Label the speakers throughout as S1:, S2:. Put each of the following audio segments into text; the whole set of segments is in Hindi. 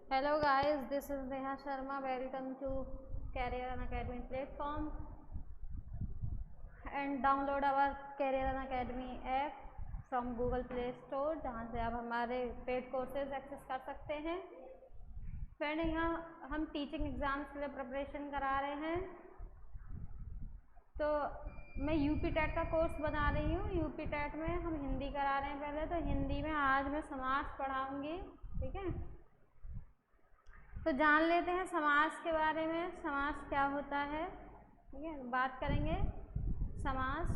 S1: Hello guys, this is Neha Sharma. Welcome to Career Academy platform and download our Career Academy app from Google Play Store जहाँ से आप हमारे पेड कोर्सेज एक्सेस कर सकते हैं। फ्रेंड, यहाँ हम टीचिंग एग्ज़ाम्स के लिए प्रिपरेशन करा रहे हैं। तो मैं यूपी टेट का कोर्स बना रही हूँ। यूपी टेट में हम हिंदी करा रहे हैं। पहले तो हिंदी में आज मैं समास पढ़ाऊँगी, ठीक है। तो जान लेते हैं समास के बारे में। समास क्या होता है, ठीक है। बात करेंगे समास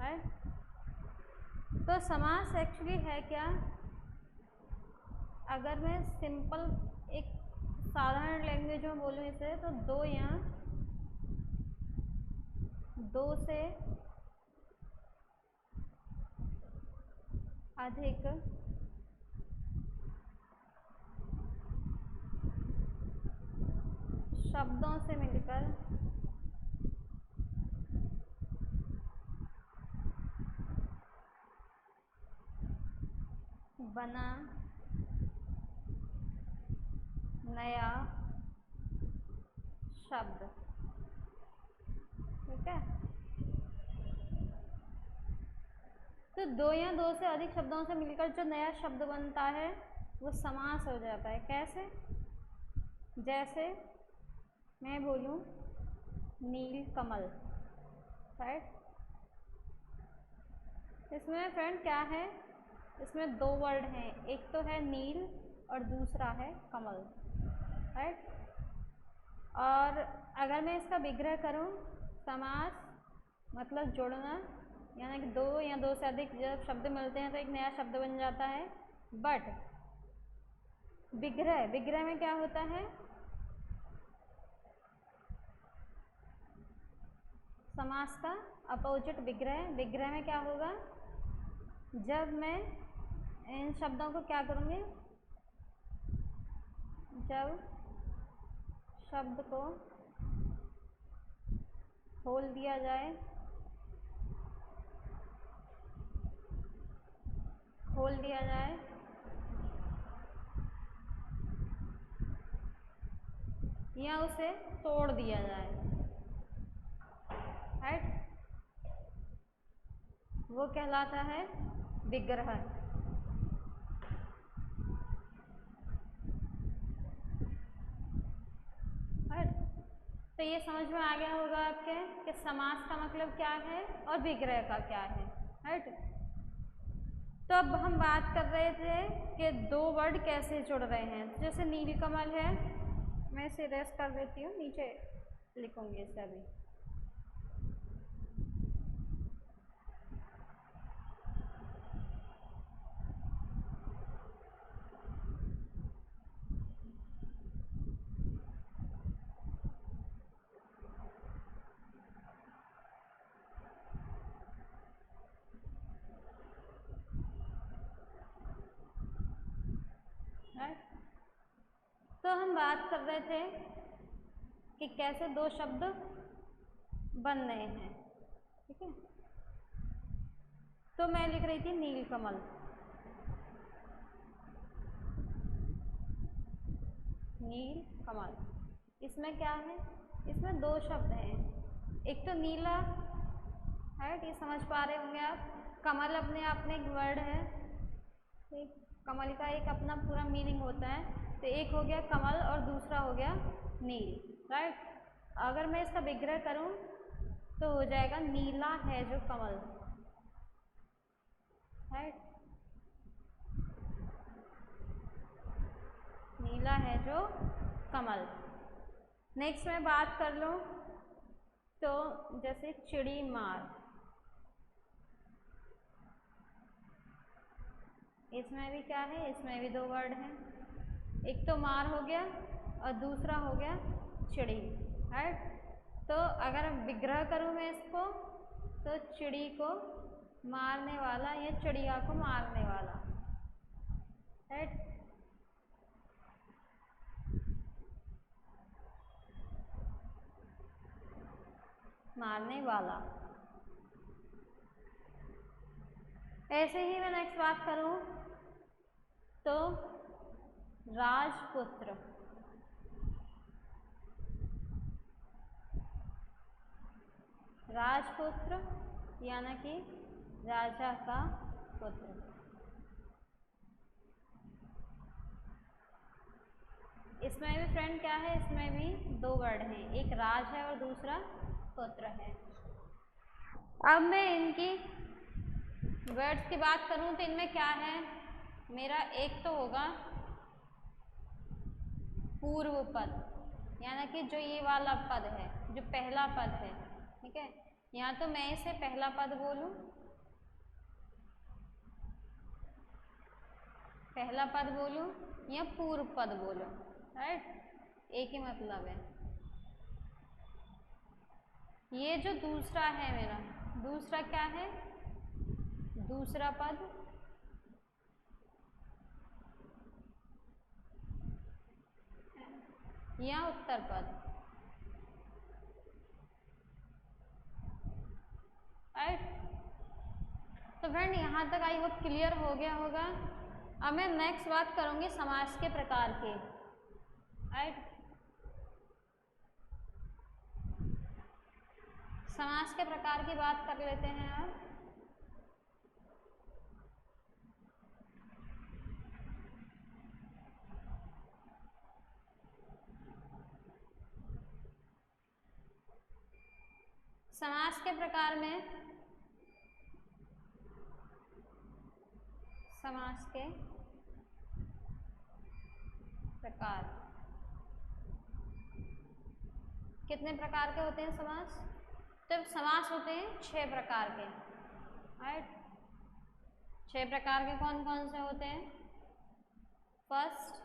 S1: है। तो समास एक्चुअली है क्या? अगर मैं सिंपल एक साधारण लैंग्वेज में बोलूँ इसे, तो दो या दो से अधिक शब्दों से मिलकर बना नया शब्द, ठीक है। तो दो या दो से अधिक शब्दों से मिलकर जो नया शब्द बनता है वो समास हो जाता है। कैसे? जैसे मैं बोलूँ नील कमल, राइट। इसमें फ्रेंड क्या है, इसमें दो वर्ड हैं, एक तो है नील और दूसरा है कमल, राइट। और अगर मैं इसका विग्रह करूँ, समास मतलब जोड़ना, यानी कि दो या दो से अधिक जब शब्द मिलते हैं तो एक नया शब्द बन जाता है। बट विग्रह में क्या होता है? समास का अपोजिट विग्रह में क्या होगा? जब मैं इन शब्दों को क्या करूँगी, जब शब्द को खोल दिया जाए, या उसे तोड़ दिया जाए, राइट, वो कहलाता है विग्रह। राइट। तो ये समझ में आ गया होगा आपके कि समास का मतलब क्या है और विग्रह का क्या है, राइट। तो अब हम बात कर रहे थे कि दो वर्ड कैसे जुड़ रहे हैं। जैसे नीलकमल है, मैं इसे रेस कर देती हूँ, नीचे लिखूंगी इसे अभी। तो हम बात कर रहे थे कि कैसे दो शब्द बन रहे हैं, ठीक है। तो मैं लिख रही थी नीलकमल, नीलकमल। इसमें क्या है, इसमें दो शब्द हैं, एक तो नीला, राइट, ये समझ पा रहे होंगे आप। कमल अपने आप में एक वर्ड है, ठीक। कमल का एक अपना पूरा मीनिंग होता है। तो एक हो गया कमल और दूसरा हो गया नील, राइट। अगर मैं इसका विग्रह करूं तो हो जाएगा नीला है जो कमल, राइट, नीला है जो कमल। नेक्स्ट मैं बात कर लूं तो जैसे चिड़ी मार, इसमें भी क्या है, इसमें भी दो वर्ड हैं, एक तो मार हो गया और दूसरा हो गया चिड़ी, राइट। तो अगर विग्रह करूँ मैं इसको, तो चिड़ी को मारने वाला या चिड़िया को मारने वाला, राइट। मारने वाला। ऐसे ही मैं नेक्स्ट बात करूं तो राजपुत्र, राजपुत्र यानी कि राजा का पुत्र। इसमें भी फ्रेंड क्या है, इसमें भी दो वर्ड हैं, एक राज है और दूसरा पुत्र है। अब मैं इनकी वर्ड्स की बात करूं तो इनमें क्या है, मेरा एक तो होगा पूर्व पद, यानी कि जो ये वाला पद है, जो पहला पद है, ठीक है। या तो मैं इसे पहला पद बोलूं, पहला पद बोलूं या पूर्व पद बोलूं, राइट, एक ही मतलब है। ये जो दूसरा है मेरा, दूसरा क्या है, दूसरा पद या उत्तर पद, राइट। तो फ्रेंड यहाँ तक आई होप क्लियर हो गया होगा। अब मैं नेक्स्ट बात करूंगी समास के प्रकार के, राइट। समास के प्रकार की बात कर लेते हैं अब। समास के प्रकार में, समास के प्रकार कितने प्रकार के होते हैं समास, तो समास होते हैं 6 प्रकार के, राइट। 6 प्रकार के कौन कौन से होते हैं, फर्स्ट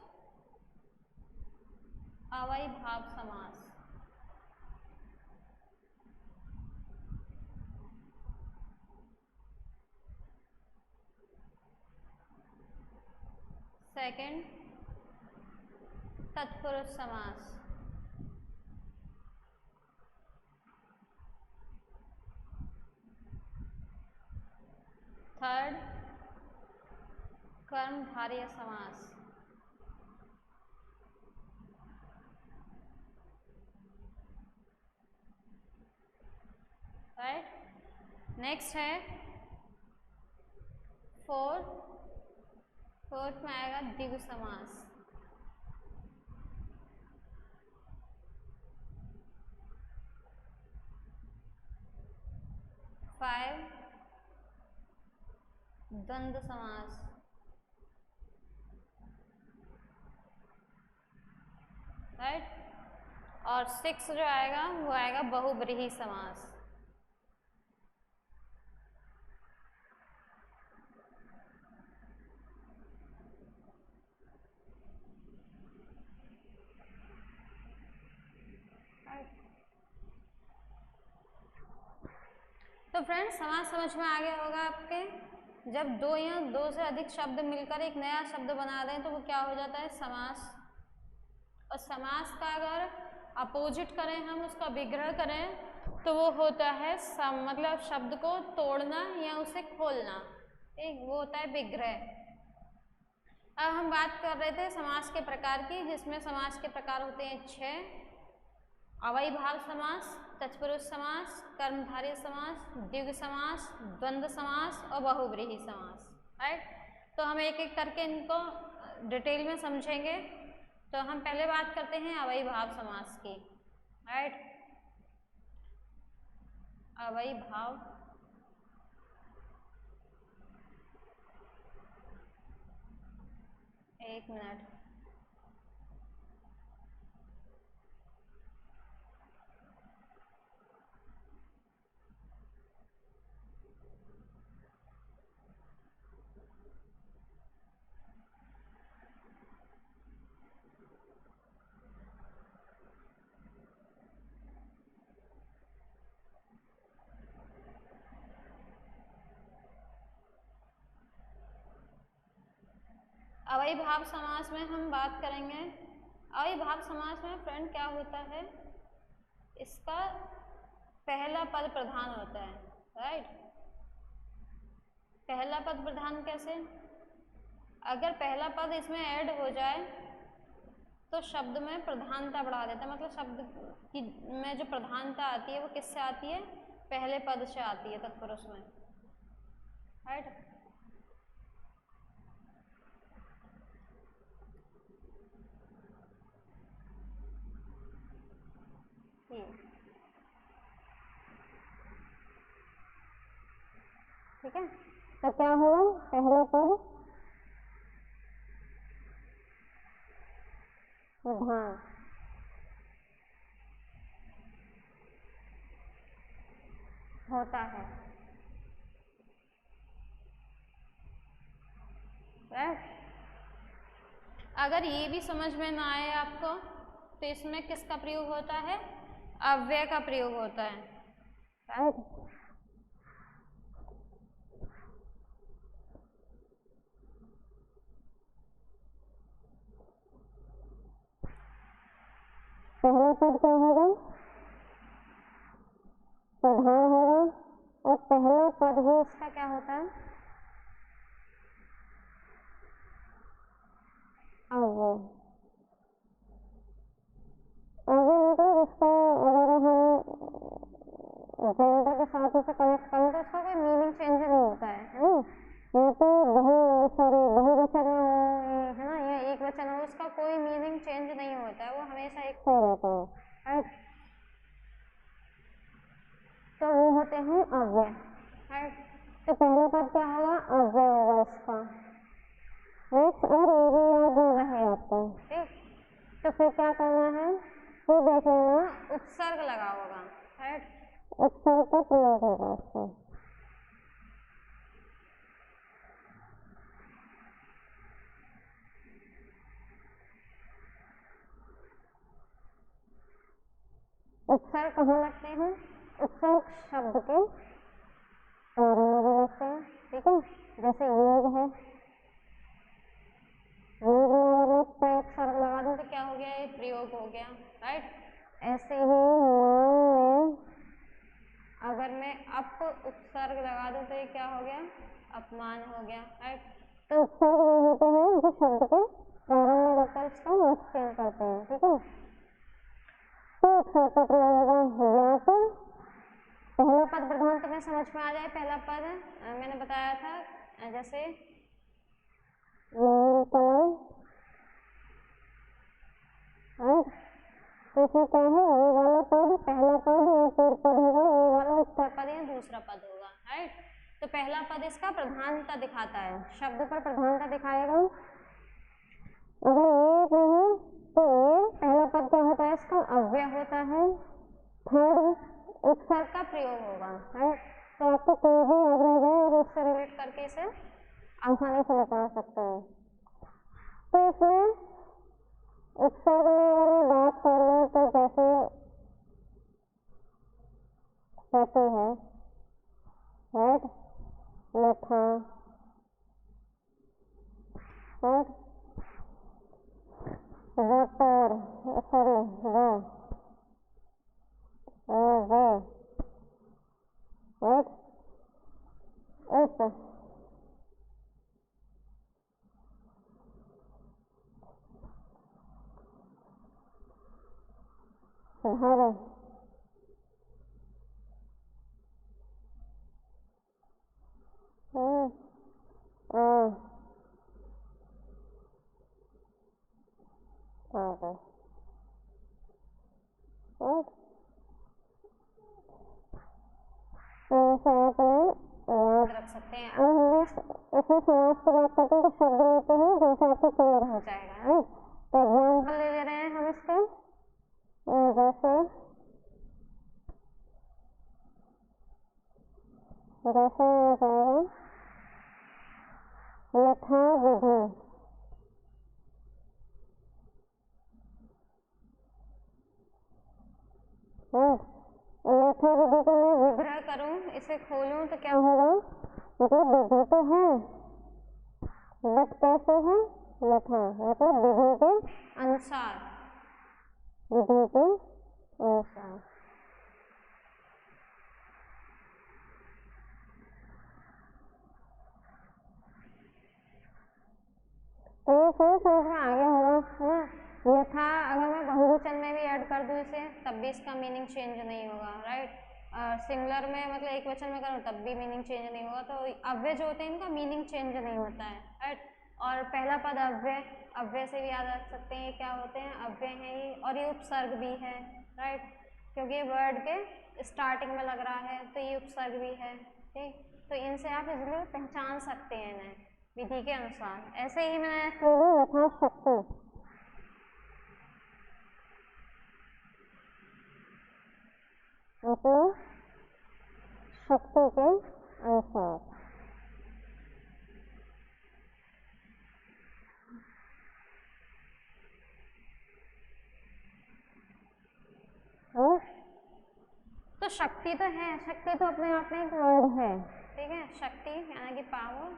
S1: अव्ययीभाव समास, सेकंड तत्पुरुष समास, थर्ड कर्मधारय समास, राइट। नेक्स्ट है फोर्थ में आएगा द्विगु समास, फाइव द्वंद्व समास, राइट। और 6 जो आएगा वो आएगा बहुब्रीहि समास। तो फ्रेंड्स समास समझ में आ गया होगा आपके। जब दो या दो से अधिक शब्द मिलकर एक नया शब्द बना दें तो वो क्या हो जाता है, समास। और समास का अगर अपोजिट करें, हम उसका विग्रह करें तो वो होता है मतलब शब्द को तोड़ना या उसे खोलना, ठीक, वो होता है विग्रह। अब हम बात कर रहे थे समास के प्रकार की, जिसमें समास के प्रकार होते हैं 6, अव्ययीभाव समास, तत्पुरुष समास, कर्मधारय समास, द्विगु समास, द्वंद्व समास और बहुब्रीहि समास, राइट। तो हम एक एक करके इनको डिटेल में समझेंगे। तो हम पहले बात करते हैं अव्ययीभाव समास की, राइट। अव्ययीभाव एक मिनट, अव्ययीभाव समास में हम बात करेंगे। अव्ययीभाव समास में फ्रेंड क्या होता है, इसका पहला पद प्रधान होता है, राइट। पहला पद प्रधान कैसे? अगर पहला पद इसमें ऐड हो जाए तो शब्द में प्रधानता बढ़ा देता है, मतलब शब्द की में जो प्रधानता आती है वो किससे आती है? पहले पद से आती है तत्पुरुष में, राइट। ठीक है, तो क्या हुआ? पहला पद प्रधान होता है, राइट। अगर ये भी समझ में ना आए आपको तो इसमें किसका प्रयोग होता है? अव्यय का प्रयोग होता है, राइट। पहला पद क्या होगा? प्रधान होगा, और पहला पद ही इसका क्या होता है? अव्यय। अव्यय मतलब इसका अगर हम जनता के साथ उसे कनेक्ट करें तो इसका कोई मीनिंग चेंज नहीं होता है ना। ये तो बहुवचन हो, है ना, या एक वचन हो, उसका कोई मीनिंग चेंज नहीं होता है, वो हमेशा एक ही रहता है, तो वो होते हैं अव्यय, राइट। तो पहला पद क्या होगा? अव्यय होगा इसका, नेक्स्ट। और ये भी याद रहे आपको, ठीक। तो फिर क्या करना है? फिर देख लेना उपसर्ग लगा होगा, राइट। उपसर्ग का प्रयोग होगा इसका। उपसर्ग कहाँ लगते हैं? उपसर्ग शब्द के प्रारंभ में लगते हैं, ठीक है। जैसे योग है, योग में प्रयोग लगा दूं तो क्या हो गया? ये प्रयोग हो गया, राइट। ऐसे ही मान में अगर मैं अप उपसर्ग लगा दूं तो ये क्या हो गया? अपमान हो गया, राइट। तो उपसर्ग वो होते हैं जो शब्द के प्रारंभ में लगकर इसका अर्थ चेंज करते हैं, ठीक है। तो उपसर्ग का प्रयोग होगा या तो पहला पद प्रधान तुम्हें समझ में आ जाए। पहला पद मैंने बताया था, जैसे तो इसमें क्या है? ये वाला पद पहला पद या पूर्व पद होगा, ये वाला उत्तर पद या दूसरा पद होगा, राइट। तो पहला पद इसका प्रधानता दिखाता है, शब्द पर प्रधानता दिखाएगा। अगर ये नहीं तो ये पहला पद क्या होता है? इसका अव्यय होता है। थर्ड उपसर्ग का प्रयोग होगा, राइट। तो आपको कोई भी याद रह जाए और उससे रिलेट करके इसे आसानी से बता सकते हैं। तो इसमें उपसर्ग में अगर बात कर लें तो जैसे कहते हैं, राइट, यथा, राइट, वोटर, सॉरी वो, राइट, उस, धर, रख सकते हैं। इसमें समास की बात करते हैं तो शब्द लेते हैं जैसे आपको क्लियर हो जाएगा, राइट। तो एग्जाम्पल ले रहे हैं हम इसके, जैसे बताएगा यथा विधि, यथा विधि को मैं विग्रह करूं, इसे खोलूं तो क्या होगा? मतलब विधि तो है बट कैसे है? यथा, मतलब विधि के अनुसार, विधि के अनुसार। समझ में आ गया होगा ना। यथा अगर मैं बहुवचन में भी ऐड कर दूं इसे तब भी इसका मीनिंग चेंज नहीं होगा, राइट। सिंगुलर में मतलब एक वचन में करूँ तब भी मीनिंग चेंज नहीं होगा। तो अव्यय जो होते हैं इनका मीनिंग चेंज नहीं होता है, राइट। और पहला पद अव्यय, अव्यय से भी याद रख सकते हैं ये क्या होते हैं, अव्यय हैं ये। और ये उपसर्ग भी है, राइट, क्योंकि ये वर्ड के स्टार्टिंग में लग रहा है तो ये उपसर्ग भी है, ठीक। तो इनसे आप इजीली पहचान सकते हैं इन्हें विधि के अनुसार। ऐसे ही मैंने यथाशक्ति, मतलब शक्ति के अनुसार, तो शक्ति तो है, शक्ति तो अपने आप में एक वर्ड है, ठीक है। शक्ति यानी कि पावर,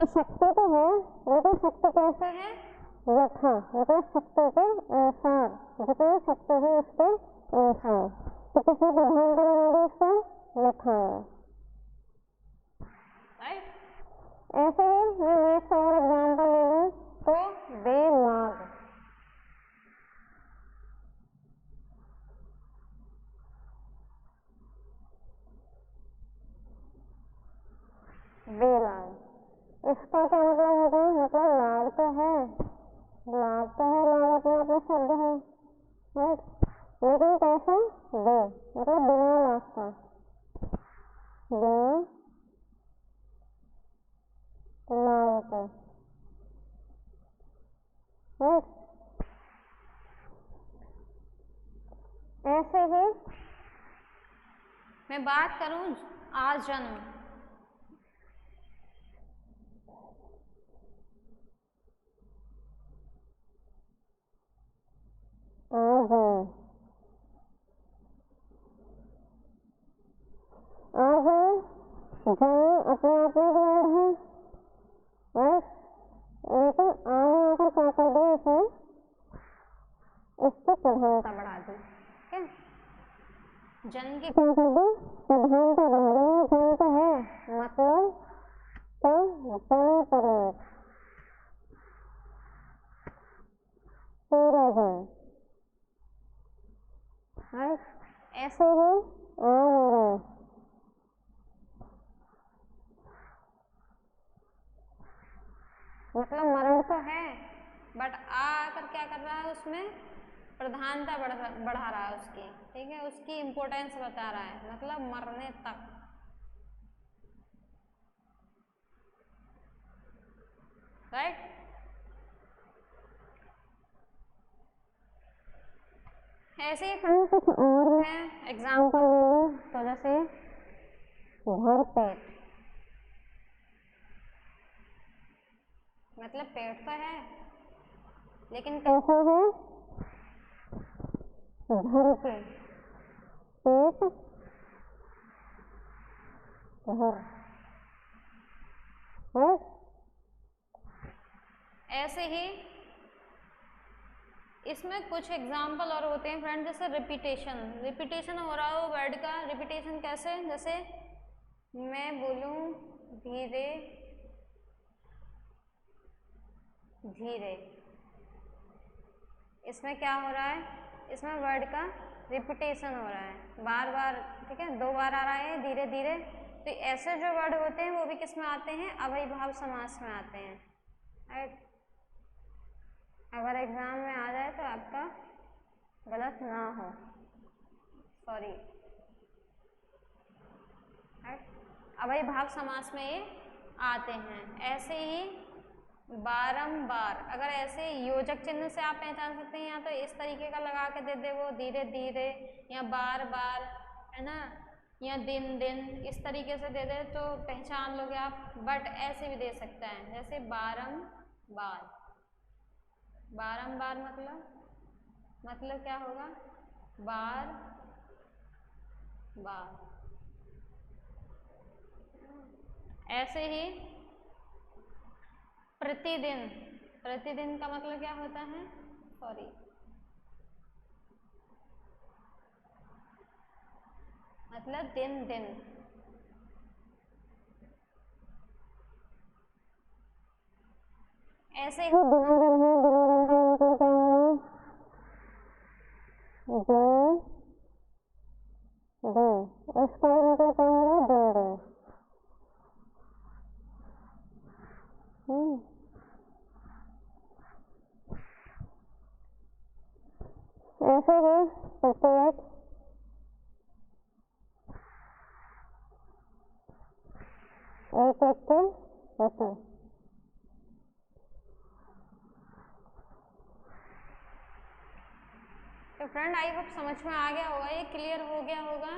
S1: तो शक्ति तो है, लेकिन शक्ति कैसे है, यथा मतलब शक्ति के अनुसार, जितनी शक्ति है उसके अनुसार। तो किसी विधान के लिए इसका यथा, राइट। ऐसे ही मैं नेक्स्ट और एग्जाम्पल ले लूँ तो बेलाग, बेलाग, इसका क्या मतलब होगा, मतलब लाग तो है, लाग तो है, लाग अपने आप में शब्द है, लेकिन कैसा, बे मतलब बिना लाग का, बिना लाग का, ऐसे ही मैं बात करूं आजन्म, जन्म अपने आप में वर्ड है, लेकिन आने आकर क्या कर दिया इसने, इसकी प्रधानता बढ़ा दी, ठीक है। जन्म की क्या कर दी, प्रधानता बढ़ा दी। जन्म तो है मतलब तो जन्म पर्यंत पूरा जन्म, ऐसे ही मतलब मरण तो है बट आकर क्या कर रहा है, उसमें प्रधानता बढ़ा रहा है उसकी, ठीक है, उसकी इम्पोर्टेंस बता रहा है, मतलब मरने तक, राइट। ऐसे ही कुछ और है एग्जाम्पल ले लो तो जैसे भर पेट, मतलब पेट तो है लेकिन कैसा है, भर के, पेट भर, ऐसे ही इसमें कुछ एग्जाम्पल और होते हैं फ्रेंड, जैसे रिपीटेशन, रिपीटेशन हो रहा हो वर्ड का, रिपीटेशन कैसे, जैसे मैं बोलूं धीरे धीरे, इसमें क्या हो रहा है, इसमें वर्ड का रिपीटेशन हो रहा है, बार बार, ठीक है, 2 बार आ रहा है धीरे धीरे। तो ऐसे जो वर्ड होते हैं वो भी किस में आते हैं, अव्ययीभाव समास में आते हैं, राइट। अगर एग्जाम में आ जाए तो आपका गलत ना हो, सॉरी, अव्ययीभाव समास में ये आते हैं। ऐसे ही बारंबार, अगर ऐसे योजक चिन्ह से आप पहचान सकते हैं, या तो इस तरीके का लगा के दे दे वो धीरे धीरे, या बार बार, है ना, या दिन दिन, इस तरीके से दे दे तो पहचान लोगे आप। बट ऐसे भी दे सकता है, जैसे बारंबार, बारंबार मतलब क्या होगा, बार बार। ऐसे ही प्रतिदिन, प्रतिदिन का मतलब क्या होता है, सॉरी, मतलब दिन दिन, ऐसे ही दिनों दिन का क्या होगा इसका मतलब क्या होगा ऐसे ही प्रत्येक एक होता है। तो फ्रेंड आई होप समझ में आ गया होगा, ये क्लियर हो गया होगा।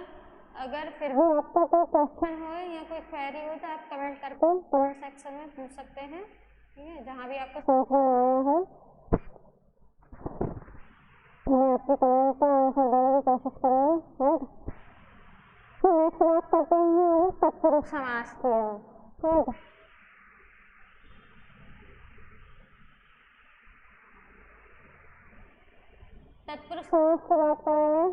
S1: अगर फिर भी आपका कोई क्वेश्चन हो या कोई क्वेरी हो तो आप कमेंट करके कमेंट सेक्शन में पूछ सकते हैं, ठीक है। जहाँ भी आपको समझ में आया है मैं आपके कमेंट का आंसर देने की कोशिश करूँगी। फिर नेक्स्ट बात करते हैं तत्पुरुष समास की, ठीक है। तत्पुरुष समास की बात करेंगे।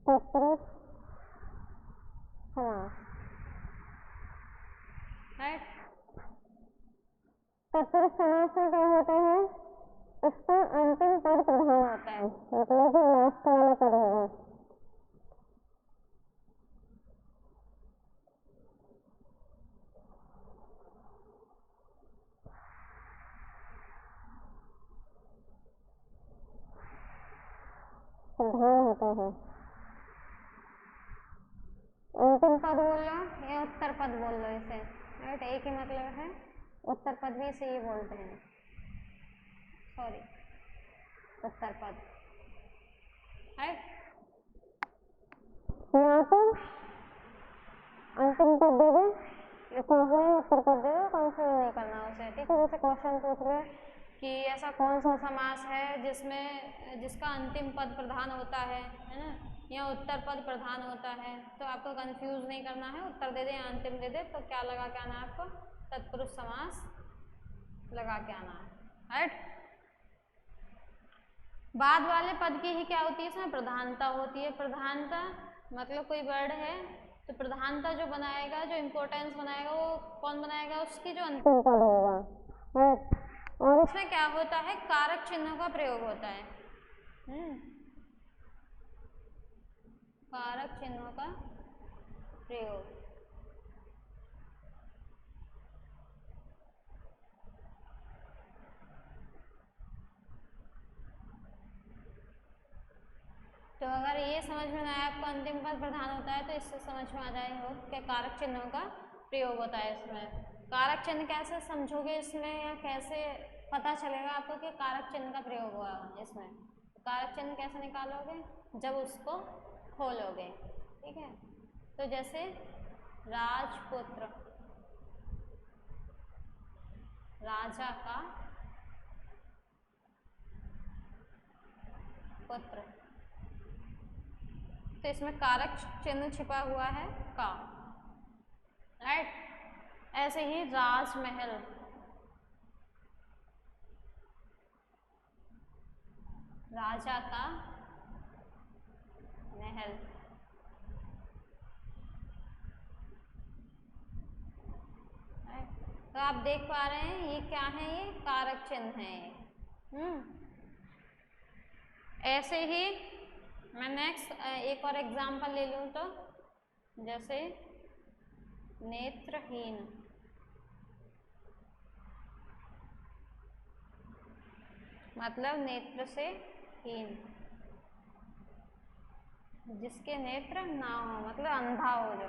S1: तत्पुरुष समास, राइट। तत्पुरुष समास में क्या होता है, इसका अंतिम पद प्रधान होता है, मतलब कि लास्ट वाला पद होगा। प्रधान होता है। अंतिम पद बोल लो या उत्तर पद बोल लो इसे, राइट। एक ही मतलब है, उत्तर पद भी इसे ही बोलते हैं, सॉरी उत्तर पद, राइट। यहाँ पर अंतिम पद दे दे या उत्तर पद दे दो, कंफ्यूज नहीं करना उसे, ठीक है। जैसे क्वेश्चन पूछ रहे कि ऐसा कौन सा समास है जिसका अंतिम पद प्रधान होता है ना, या उत्तर पद प्रधान होता है, तो आपको कंफ्यूज नहीं करना है, उत्तर दे दे या अंतिम दे दे, तो क्या लगा के आना है आपको, तत्पुरुष समास लगा के आना है, राइट। बाद वाले पद की ही क्या होती है, इसमें प्रधानता होती है। प्रधानता मतलब कोई वर्ड है तो प्रधानता जो बनाएगा, जो इम्पोर्टेंस बनाएगा, वो कौन बनाएगा, उसकी जो अंतिम पद होगा, राइट। और इसमें क्या होता है, कारक चिन्हों का प्रयोग होता है, कारक चिन्हों का प्रयोग। तो अगर ये समझ में आया आपको अंतिम पद प्रधान होता है, तो इससे समझ में आ जाएगा कि कारक चिन्हों का प्रयोग होता है इसमें। कारक चिन्ह कैसे समझोगे इसमें, या कैसे पता चलेगा आपको कि कारक चिन्ह का प्रयोग हुआ इसमें। कारक चिन्ह कैसे निकालोगे, जब उसको खोलोगे, ठीक है। तो जैसे राजपुत्र, राजा का पुत्र, तो इसमें कारक चिन्ह छिपा हुआ है का, राइट। ऐसे ही राजमहल, राजा का महल, तो आप देख पा रहे हैं ये क्या है, ये कारक चिन्ह है। ऐसे ही मैं नेक्स्ट एक और एग्जांपल ले लूँ तो जैसे नेत्रहीन, मतलब नेत्र से हीन, जिसके नेत्र ना हो, मतलब अंधा हो जो,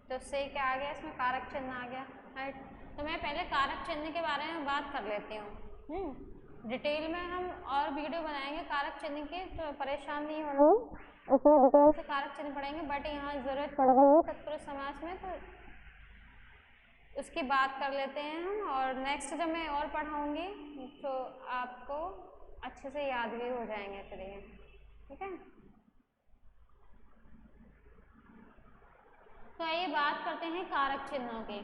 S1: तो उससे क्या आ गया, इसमें कारक चिन्ह आ गया, राइट। तो मैं पहले कारक चिन्ह के बारे में बात कर लेती हूँ। डिटेल में हम और वीडियो बनाएंगे कारक चिन्ह की, तो परेशान नहीं होना, उसमें डिटेल से कारक चिन्ह पढ़ेंगे, बट यहाँ जरूरत पड़ गई है तत्पुरुष समास में, तो उसकी बात कर लेते हैं हम। और नेक्स्ट जब मैं और पढ़ाऊँगी तो आपको अच्छे से याद भी हो जाएंगे फिर ये, ठीक है। तो आइए बात करते हैं कारक चिन्हों की।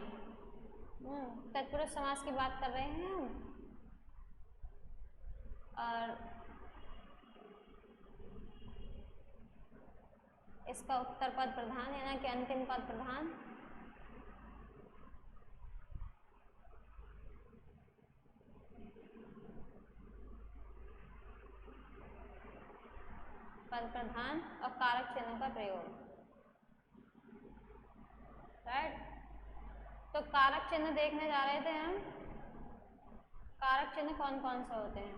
S1: तत्पुरुष समास की बात कर रहे हैं हम। और इसका उत्तर पद प्रधान यानी कि अंतिम पद प्रधान। पद प्रधान और कारक चिन्ह का प्रयोग, राइट। तो कारक चिन्ह देखने जा रहे थे हम। कारक चिन्ह कौन कौन से होते हैं?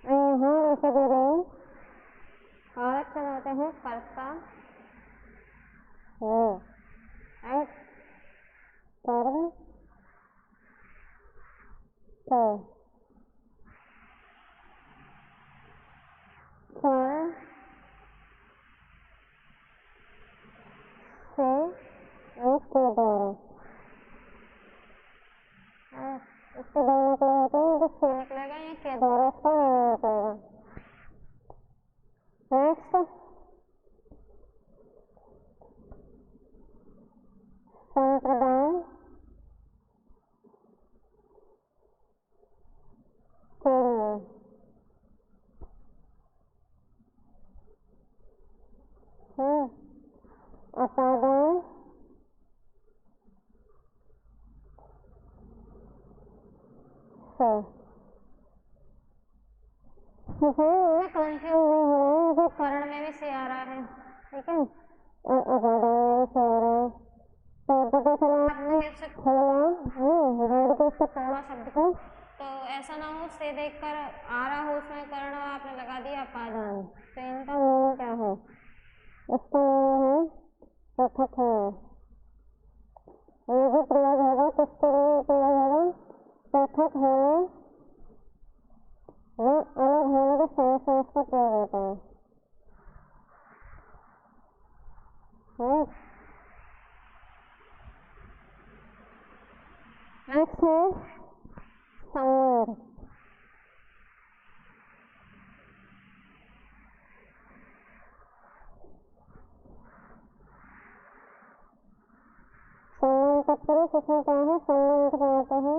S1: ऐसे दे रहे हैं। कारक चिन्ह होते हैं कर्ता, राइट, कर्म, फल, से, के द्वारा। इसके द्वारा क्या होता है? जो से निकलेगा ये के द्वारा इसका नहीं निकलेगा। नेक्स्ट संप्रदाय के लिए अपादान से कंफ्यूज नहीं हो रहा है, जो कर्ण में भी से आ रहा है, ठीक है, और अपादान में भी से आ रहा है। तो देखो आपने ऐसे थोड़ा शब्द को, तो ऐसा ना हो से देखकर आ रहा हो उसमें कर्ण और आपने लगा दिया अपादान। तो इनका मीनिंग क्या है? इसका मीनिंग है पृथक है। ये जो प्रयोग होगा किसके लिए प्रयोग होगा? पृथक होने या अलग होने के संशय का प्रयोग होता है। नेक्स्ट है संबंध। संबंध का पुरुष इसमें क्या है? संबंध क्या होता है?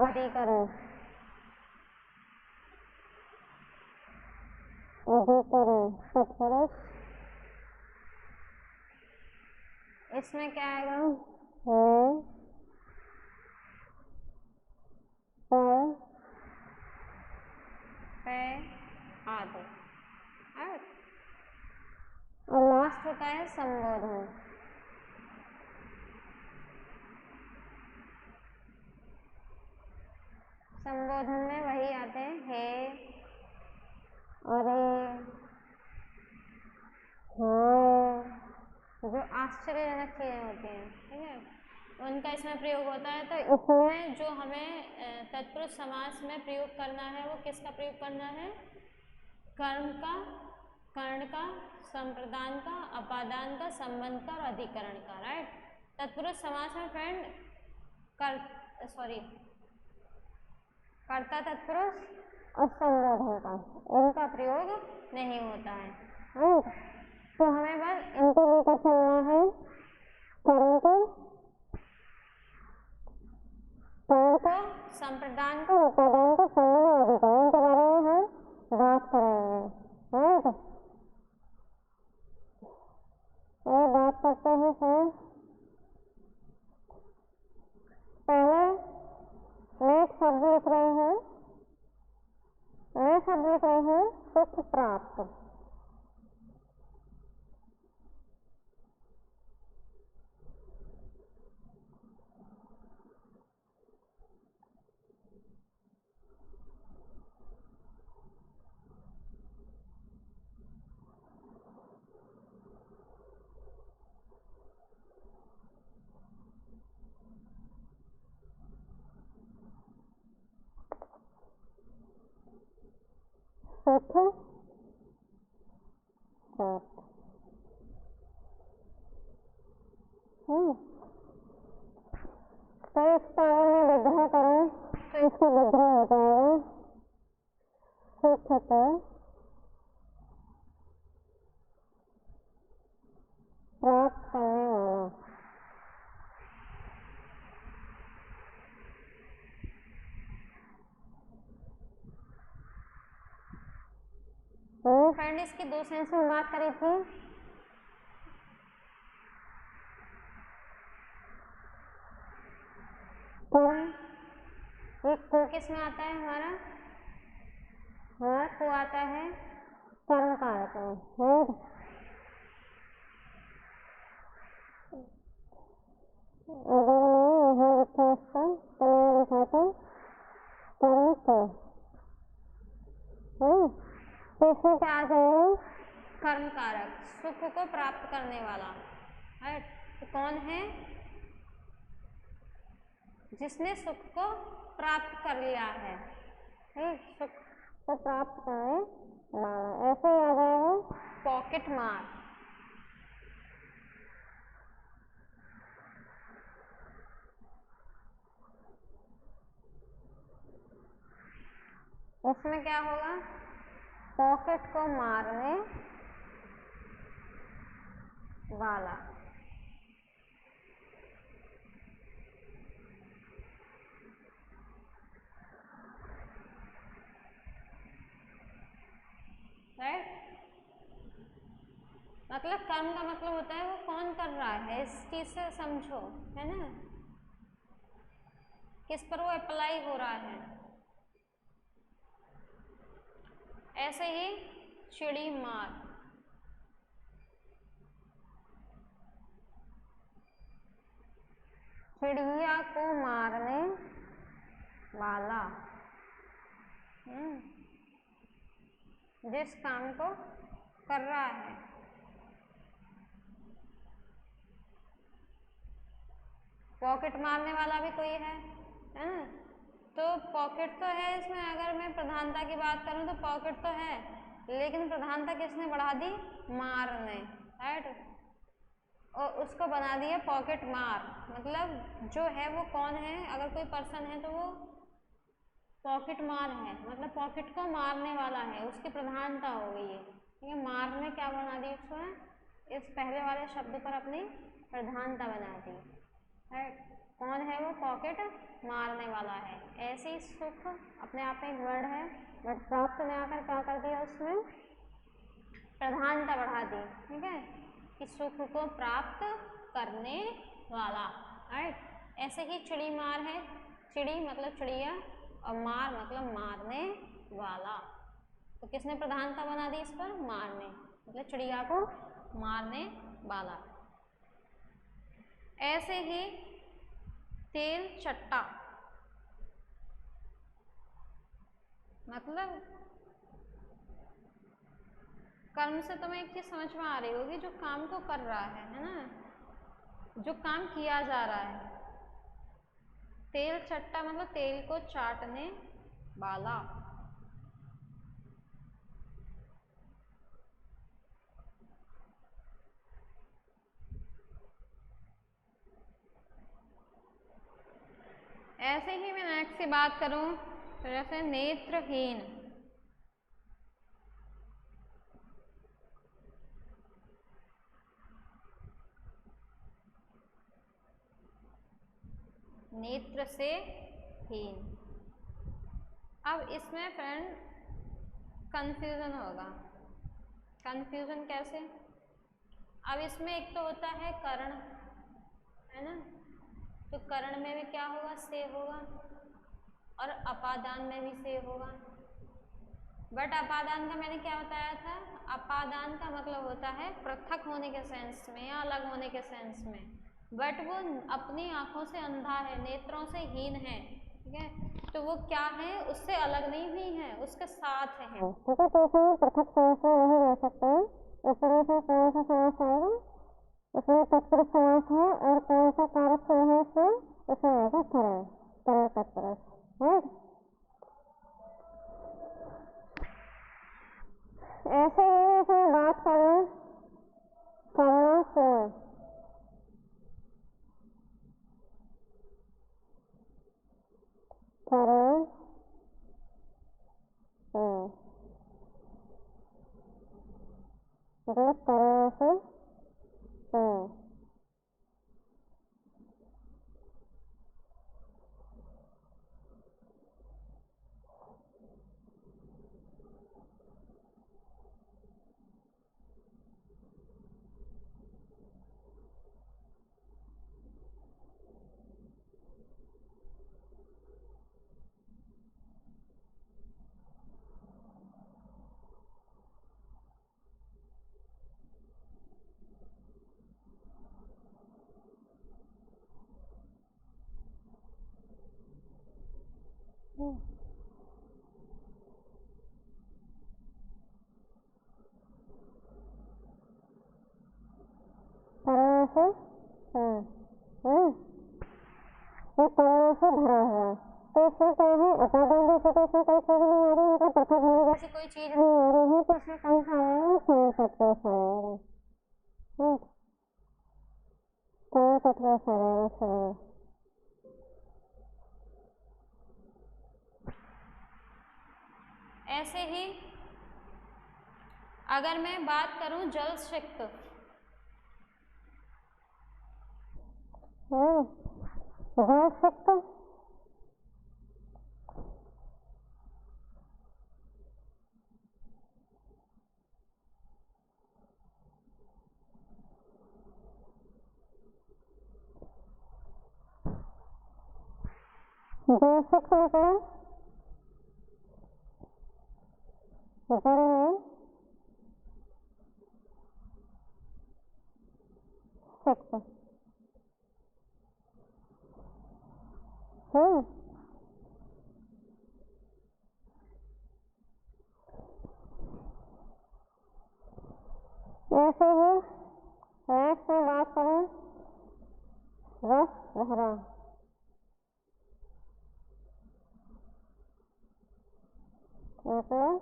S1: अधिकरण। इसमें क्या आएगा? आदि, और लास्ट होता है संबोधन। संबोधन में वही आते हैं हे, अरे, हाँ, जो आश्चर्यजनक चीजें होती हैं, ठीक है, उनका इसमें प्रयोग होता है। तो इसमें जो हमें तत्पुरुष समास में प्रयोग करना है वो किसका प्रयोग करना है? कर्म का, कर्ण का, संप्रदान का, अपादान का, संबंध का और अधिकरण का, राइट। तत्पुरुष समास में फ्रेंड कर्ता तत्पुरुष और संबोधन का इनका प्रयोग नहीं होता है, राइट। तो हमें बस इनको लेकर चलना है। कर्म को, संप्रदान को, उपादान को, संबंध और अधिकरण के बारे में हम बात करेंगे, राइट। ये बात करते हैं फिर पहले मैं शब्द लिख रहे हैं, सुख प्राप्त। सुख प्राप्त। तो इसका अगर मैं विग्रह करूं तो
S2: को प्राप्त करने वाला।
S1: फ्रेंड इसकी दो सेंस में बात करी थी। ये को किस में आता है हमारा को आता है कर्म कारक में। तो इसमें क्या आ जाएगा कर्म कारक, सुख को प्राप्त करने वाला है। तो कौन है जिसने सुख को प्राप्त कर लिया है, सुख को प्राप्त करने वाला। ऐसे ही आ जाएगा पॉकेट मार। उसमें क्या होगा, पॉकेट को मारने वाला। मतलब कर्म का मतलब होता है वो कौन कर रहा है, इस चीज से समझो, है ना, किस पर वो अप्लाई हो रहा है। ऐसे ही चिड़ी मार, चिड़िया को मारने वाला, जिस काम को कर रहा है। पॉकेट मारने वाला भी कोई है ना। तो पॉकेट तो है इसमें, अगर मैं प्रधानता की बात करूं तो पॉकेट तो है, लेकिन प्रधानता किसने बढ़ा दी, मार ने, राइट। और उसको बना दिया पॉकेट मार। मतलब जो है वो कौन है, अगर कोई पर्सन है तो वो पॉकेट मार है, मतलब पॉकेट को मारने वाला है, उसकी प्रधानता हो गई है। ठीक है, मार ने क्या बना दी उसको, इस पहले वाले शब्द पर अपनी प्रधानता बना दी है। कौन है वो, पॉकेट मारने वाला है। ऐसे ही सुख अपने आप में एक वर्ड है, बट प्राप्त ने आकर क्या कर दिया, उसमें प्रधानता बढ़ा दी। ठीक है, कि सुख को प्राप्त करने वाला, राइट। ऐसे ही चिड़ी मार है, चिड़ी मतलब चिड़िया और मार मतलब मारने वाला। तो किसने प्रधानता बना दी इस पर, मारने, मतलब चिड़िया को मारने वाला। ऐसे ही तेल चट्टा, मतलब कर्म से तुम्हें एक चीज समझ में आ रही होगी, जो काम को कर रहा है ना, जो काम किया जा रहा है। तेल चट्टा मतलब तेल को चाटने वाला। ऐसे ही मैं नेक्स्ट की बात करूं तो जैसे नेत्रहीन, नेत्र से हीन। अब इसमें फ्रेंड कंफ्यूजन होगा। कंफ्यूजन कैसे, अब इसमें एक तो होता है करण, है ना, तो करण में भी क्या होगा, से होगा, और अपादान में भी से होगा। बट अपादान का मैंने क्या बताया था, अपादान का मतलब होता है पृथक होने के सेंस में या अलग होने के सेंस में, बट वो अपनी आंखों से अंधा है, नेत्रों से हीन है। ठीक है, तो वो क्या है, उससे अलग नहीं भी है, उसके साथ है। ठीक है, तो इसमें पृथक सेंस में नहीं रह सकते, इसलिए फिर कौन सा समास आएगा, इसमें तत्पुरुष समास है, और कौन सा कारक से है इसमें आएगा करण, करण तत्पुरुष, राइट। ऐसे ही इसमें बात करें करना कौन, करण
S2: जिस तरह से तरह से ये तरह से भरा हुआ है। तो इसमें क्या है, उपादान जैसे तो इसमें कोई चीज नहीं आ रही, मतलब पृथक होने जैसी कोई चीज नहीं आ रही है, तो इसमें कौन सा आएगा, कौन तत्व सा आएगा, कौन तत्व सा आएगा।
S1: ऐसे ही अगर मैं बात करूं जल सिक्त,
S2: जल सिक्त मतलब जल में सिक्त ऐसे ही नेक्स्ट में बात करें रस भरा, मतलब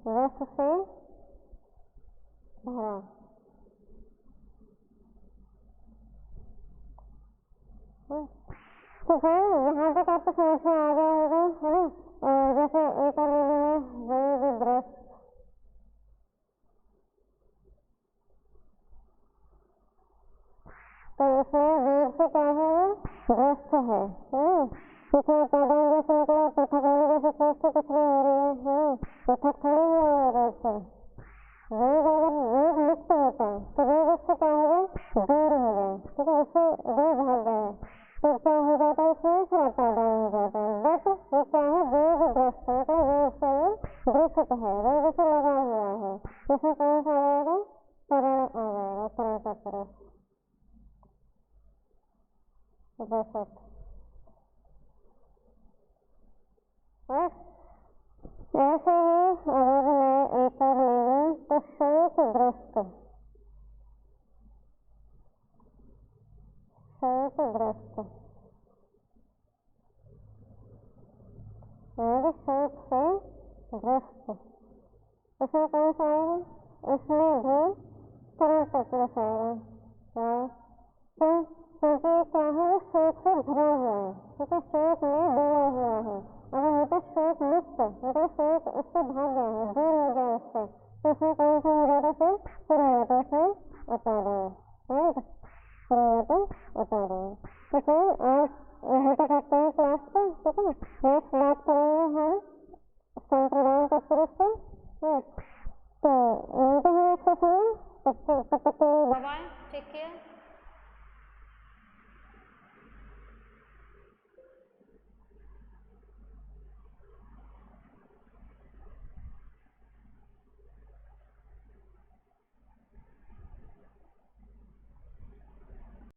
S2: रस से भरा। तो फिर यहाँ तक आपको समझ में आ गया होगा, है ना। और जैसे एक और वेद ब्रश, तो इसमें वेद से क्या है, वो ग्रस्त है, इसमें उपादान जैसे मतलब पृथक होने जैसे चीज तो कुछ नहीं हो रही है, पृथक थोड़ी हुआ है वेद से। वेद अगर वेद मुक्त होता तो वेद उससे क्या होगा, दूर हो गया, ठीक है, उससे दूर भाग गया, तो क्या हो जाता है, इसमें फिर उपादान हो जाता है। बस वो क्या है, वेद ग्रस्त है, तो वेद से वो ग्रसित है, वेद से लगा हुआ है, इसमें कौन सा आएगा, तरल आ जाएगा, तरल का तरल ग्रसित। ऐसे ही अगर मैं एक और ले लूँ तो शोकग्रस्त, शोकग्रस्त और शोक से ग्रस्त, इसमें कौन सा आएगा, इसमें भी तरल तत्व से आएगा। क्योंकि क्या है, शोक से भरा हुआ है, ठीक है, शोक में डूबा हुआ है। अगर होता शोक मुक्त, मतलब शोक उससे भाग गया है, दूर हो गया उससे, तो उसमें कौन सा हो जाता, फिर पुरोहित से उपादान, पुरोहित उपादान। तो फिर आप यहाँ तक आते हैं क्लास पे, ठीक है। नेक्स्ट बात करेंगे हम संप्रदान का पुरुष से, तो मिलते हैं नेक्स्ट सेशन में, तब तक के लिए
S1: बाय, टेक केयर।